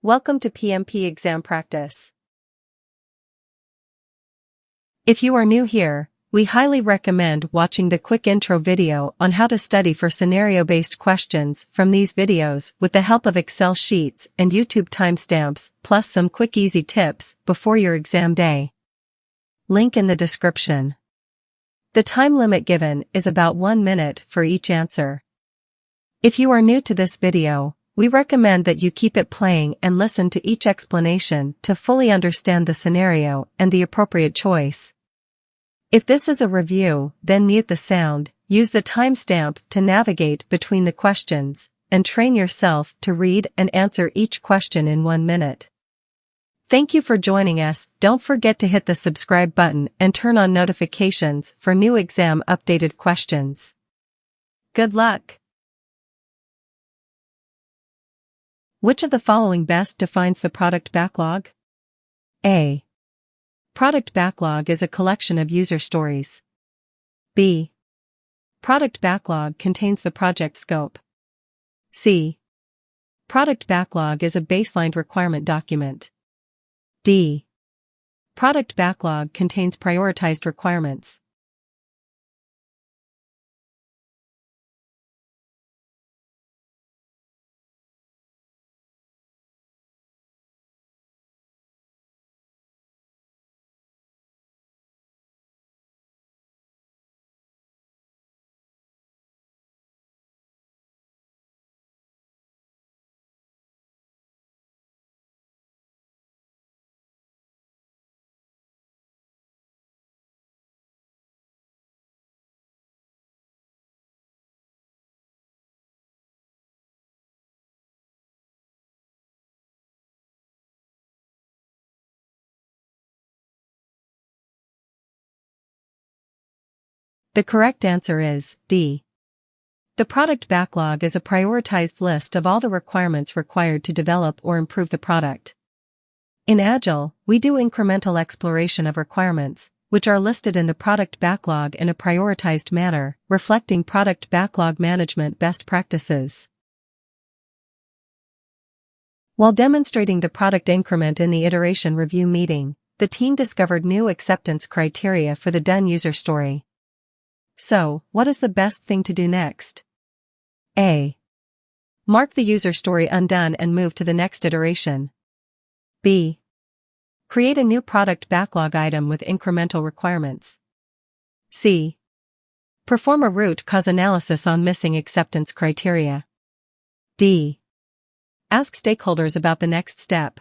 Welcome to PMP Exam Practice. If you are new here, we highly recommend watching the quick intro video on how to study for scenario-based questions from these videos with the help of Excel sheets and YouTube timestamps, plus some quick easy tips before your exam day. Link in the description. The time limit given is about 1 minute for each answer. If you are new to this video, we recommend that you keep it playing and listen to each explanation to fully understand the scenario and the appropriate choice. If this is a review, then mute the sound, use the timestamp to navigate between the questions, and train yourself to read and answer each question in 1 minute. Thank you for joining us. Don't forget to hit the subscribe button and turn on notifications for new exam updated questions. Good luck! Which of the following best defines the product backlog? A. Product backlog is a collection of user stories. B. Product backlog contains the project scope. C. Product backlog is a baseline requirement document. D. Product backlog contains prioritized requirements. The correct answer is D. The product backlog is a prioritized list of all the requirements required to develop or improve the product. In Agile, we do incremental exploration of requirements, which are listed in the product backlog in a prioritized manner, reflecting product backlog management best practices. While demonstrating the product increment in the iteration review meeting, the team discovered new acceptance criteria for the done user story. So, what is the best thing to do next? A. Mark the user story undone and move to the next iteration. B. Create a new product backlog item with incremental requirements. C. Perform a root cause analysis on missing acceptance criteria. D. Ask stakeholders about the next step.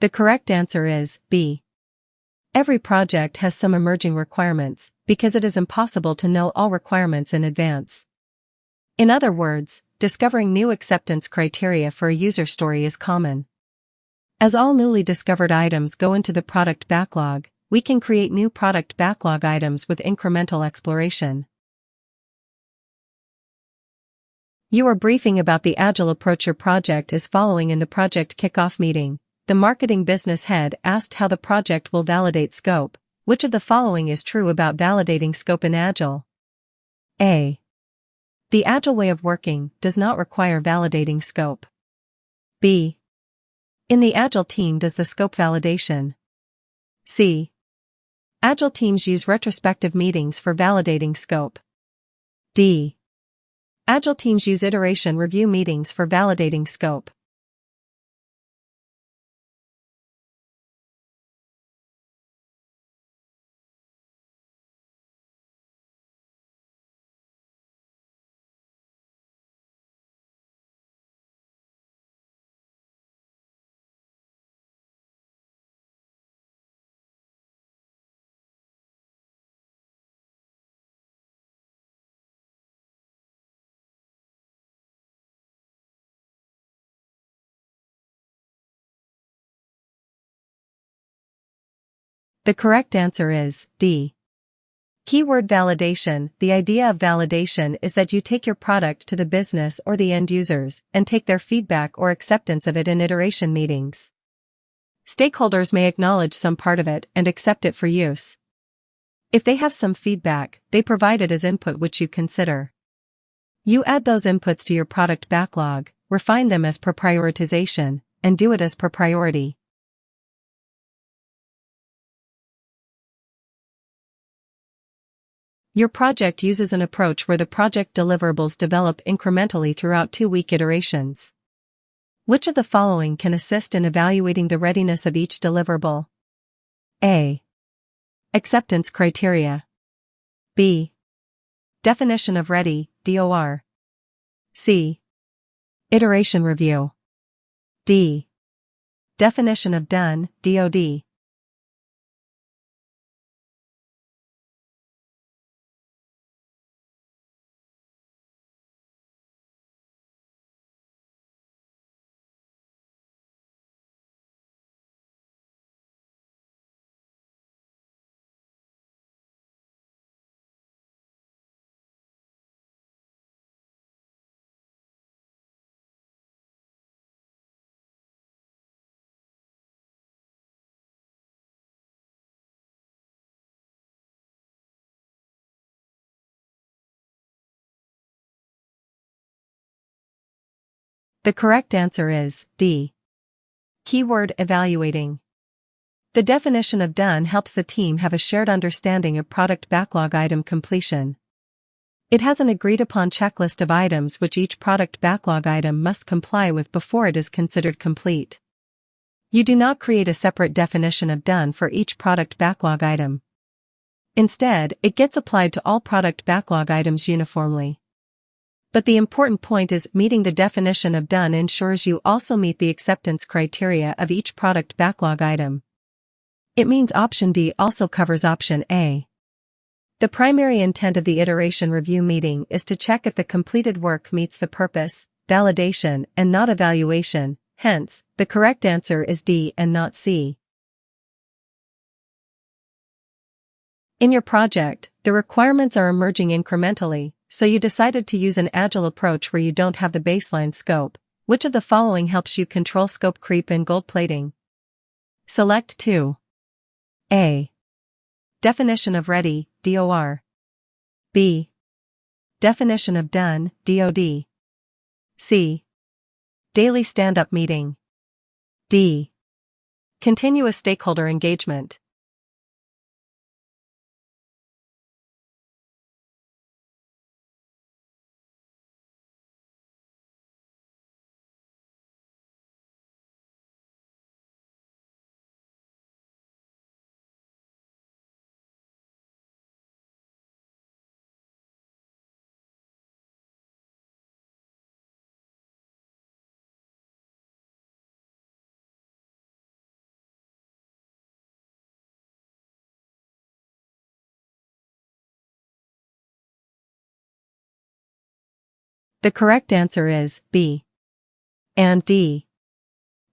The correct answer is B. Every project has some emerging requirements, because it is impossible to know all requirements in advance. In other words, discovering new acceptance criteria for a user story is common. As all newly discovered items go into the product backlog, we can create new product backlog items with incremental exploration. Your briefing about the Agile approach your project is following in the project kickoff meeting. The marketing business head asked how the project will validate scope. Which of the following is true about validating scope in Agile? A. The Agile way of working does not require validating scope. B. In the Agile team does the scope validation. C. Agile teams use retrospective meetings for validating scope. D. Agile teams use iteration review meetings for validating scope. The correct answer is D. Keyword validation. The idea of validation is that you take your product to the business or the end users and take their feedback or acceptance of it in iteration meetings. Stakeholders may acknowledge some part of it and accept it for use. If they have some feedback, they provide it as input which you consider. You add those inputs to your product backlog, refine them as per prioritization, and do it as per priority. Your project uses an approach where the project deliverables develop incrementally throughout 2-week iterations. Which of the following can assist in evaluating the readiness of each deliverable? A. Acceptance criteria. B. Definition of ready, DOR. C. Iteration review. D. Definition of done, DOD. The correct answer is D. Keyword evaluating. The definition of done helps the team have a shared understanding of product backlog item completion. It has an agreed-upon checklist of items which each product backlog item must comply with before it is considered complete. You do not create a separate definition of done for each product backlog item. Instead, it gets applied to all product backlog items uniformly. But the important point is meeting the definition of done ensures you also meet the acceptance criteria of each product backlog item. It means option D also covers option A. The primary intent of the iteration review meeting is to check if the completed work meets the purpose, validation, and not evaluation. Hence, the correct answer is D and not C. In your project, the requirements are emerging incrementally, so you decided to use an agile approach where you don't have the baseline scope. Which of the following helps you control scope creep and gold plating? Select 2. A. Definition of ready, DOR. B. Definition of done, DOD. C. Daily stand-up meeting. D. Continuous stakeholder engagement. The correct answer is B and D.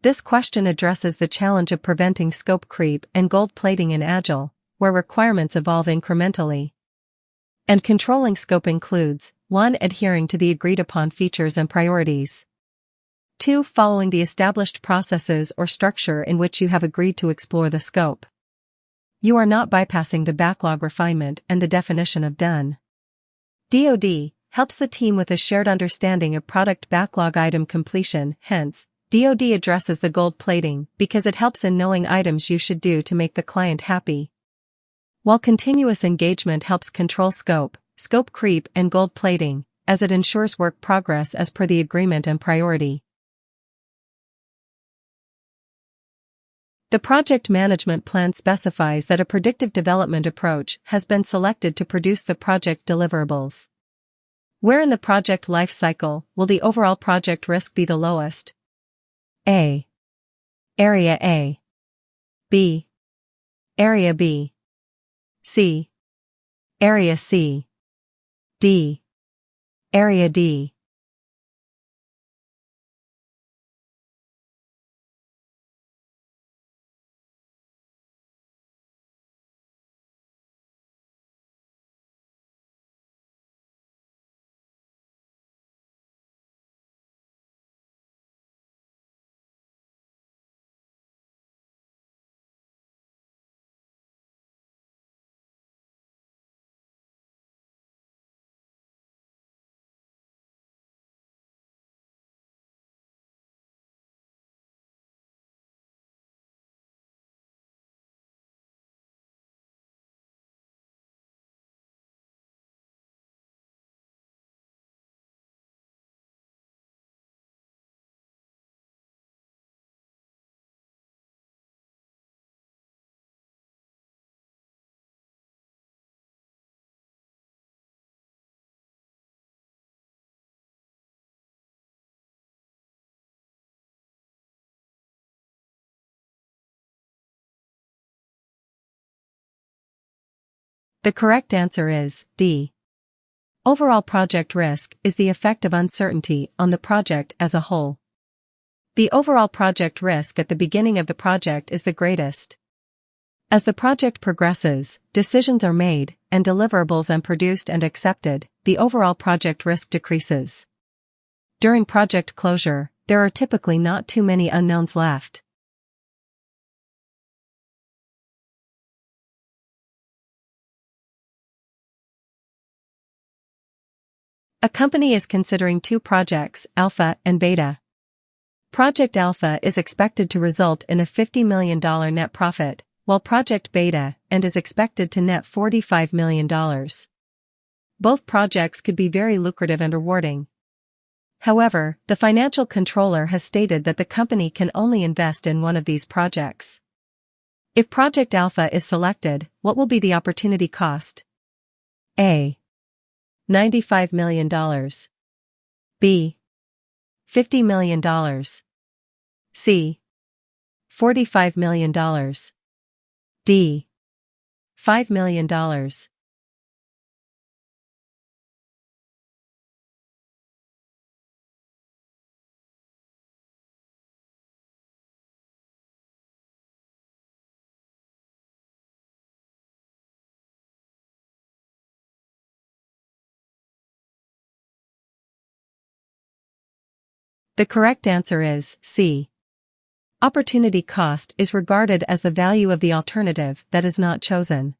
This question addresses the challenge of preventing scope creep and gold plating in Agile, where requirements evolve incrementally. And controlling scope includes 1. Adhering to the agreed-upon features and priorities. 2. Following the established processes or structure in which you have agreed to explore the scope. You are not bypassing the backlog refinement and the definition of done. DoD helps the team with a shared understanding of product backlog item completion. Hence, DoD addresses the gold plating because it helps in knowing items you should do to make the client happy. While continuous engagement helps control scope creep and gold plating, as it ensures work progress as per the agreement and priority. The project management plan specifies that a predictive development approach has been selected to produce the project deliverables. Where in the project life cycle will the overall project risk be the lowest? A. Area A. B. Area B. C. Area C. D. Area D. The correct answer is D. Overall project risk is the effect of uncertainty on the project as a whole. The overall project risk at the beginning of the project is the greatest. As the project progresses, decisions are made, and deliverables are produced and accepted, the overall project risk decreases. During project closure, there are typically not too many unknowns left. A company is considering two projects, Alpha and Beta. Project Alpha is expected to result in a $50 million net profit, while Project Beta is expected to net $45 million. Both projects could be very lucrative and rewarding. However, the financial controller has stated that the company can only invest in one of these projects. If Project Alpha is selected, what will be the opportunity cost? A. $95 million. B. $50 million. C. $45 million. D. $5 million. The correct answer is C. Opportunity cost is regarded as the value of the alternative that is not chosen.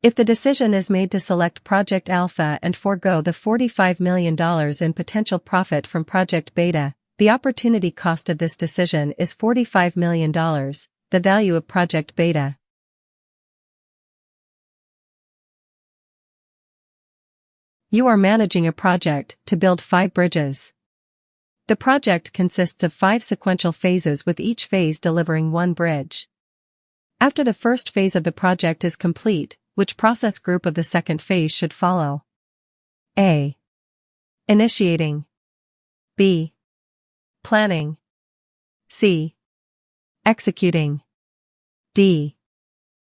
If the decision is made to select Project Alpha and forego the $45 million in potential profit from Project Beta, the opportunity cost of this decision is $45 million, the value of Project Beta. You are managing a project to build 5 bridges. The project consists of 5 sequential phases with each phase delivering 1 bridge. After the first phase of the project is complete, which process group of the second phase should follow? A. Initiating. B. Planning. C. Executing. D.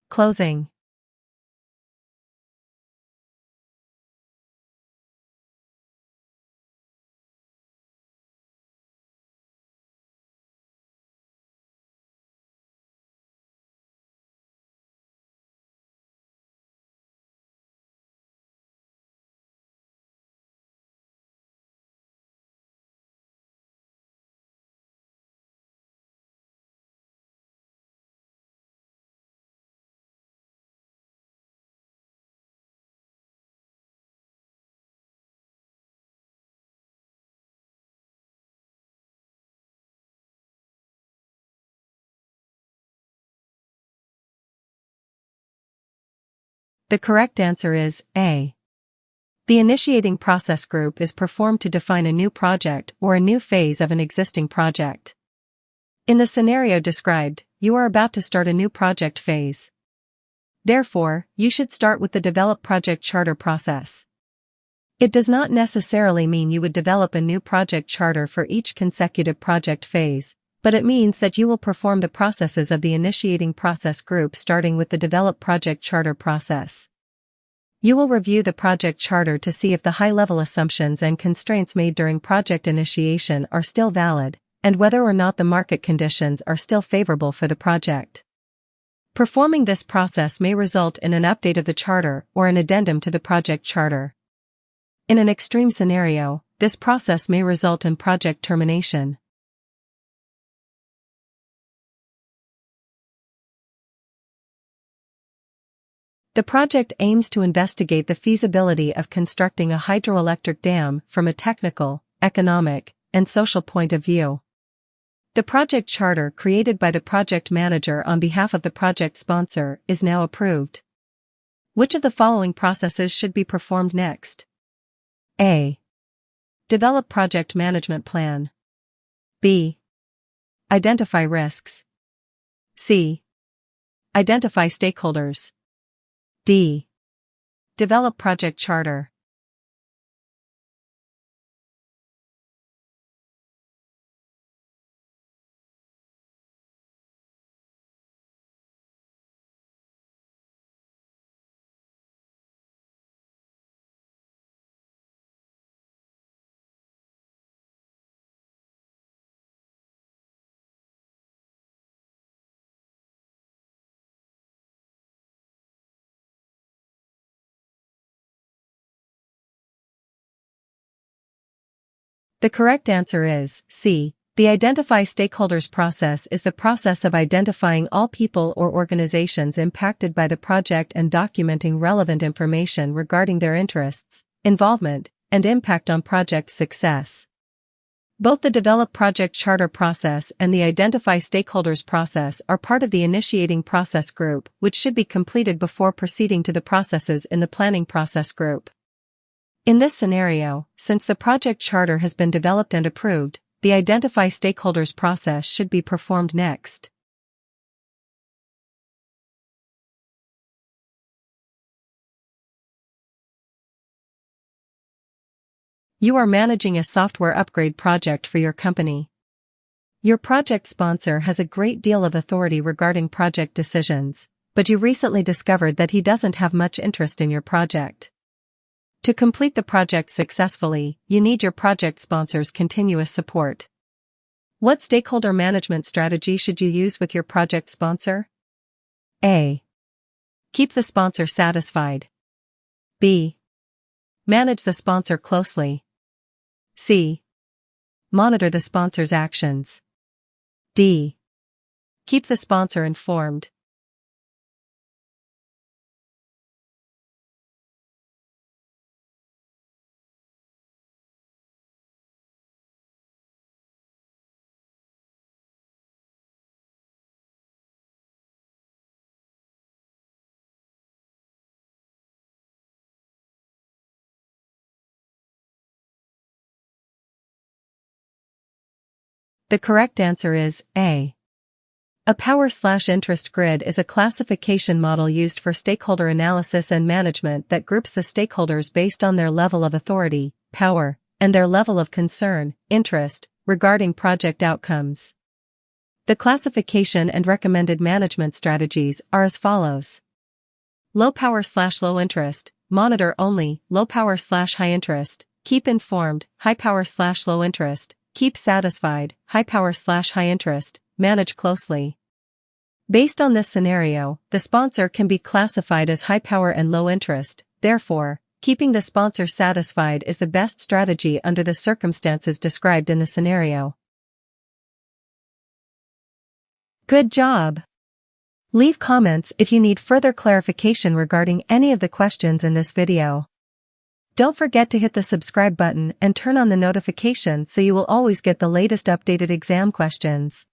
Closing. The correct answer is A. The initiating process group is performed to define a new project or a new phase of an existing project. In the scenario described, you are about to start a new project phase. Therefore, you should start with the Develop Project Charter process. It does not necessarily mean you would develop a new project charter for each consecutive project phase, but it means that you will perform the processes of the initiating process group starting with the Develop Project Charter process. You will review the project charter to see if the high-level assumptions and constraints made during project initiation are still valid, and whether or not the market conditions are still favorable for the project. Performing this process may result in an update of the charter or an addendum to the project charter. In an extreme scenario, this process may result in project termination. The project aims to investigate the feasibility of constructing a hydroelectric dam from a technical, economic, and social point of view. The project charter created by the project manager on behalf of the project sponsor is now approved. Which of the following processes should be performed next? A. Develop project management plan. B. Identify risks. C. Identify stakeholders. D. Develop project charter. The correct answer is C. The Identify Stakeholders process is the process of identifying all people or organizations impacted by the project and documenting relevant information regarding their interests, involvement, and impact on project success. Both the Develop Project Charter process and the Identify Stakeholders process are part of the Initiating Process group, which should be completed before proceeding to the processes in the Planning Process group. In this scenario, since the project charter has been developed and approved, the Identify Stakeholders process should be performed next. You are managing a software upgrade project for your company. Your project sponsor has a great deal of authority regarding project decisions, but you recently discovered that he doesn't have much interest in your project. To complete the project successfully, you need your project sponsor's continuous support. What stakeholder management strategy should you use with your project sponsor? A. Keep the sponsor satisfied. B. Manage the sponsor closely. C. Monitor the sponsor's actions. D. Keep the sponsor informed. The correct answer is A. A power/interest grid is a classification model used for stakeholder analysis and management that groups the stakeholders based on their level of authority, power, and their level of concern, interest, regarding project outcomes. The classification and recommended management strategies are as follows. Low power/low interest, monitor only, low power/high interest, keep informed, high power/low interest, keep satisfied, high power/high interest, manage closely. Based on this scenario, the sponsor can be classified as high power and low interest, therefore, keeping the sponsor satisfied is the best strategy under the circumstances described in the scenario. Good job! Leave comments if you need further clarification regarding any of the questions in this video. Don't forget to hit the subscribe button and turn on the notification so you will always get the latest updated exam questions.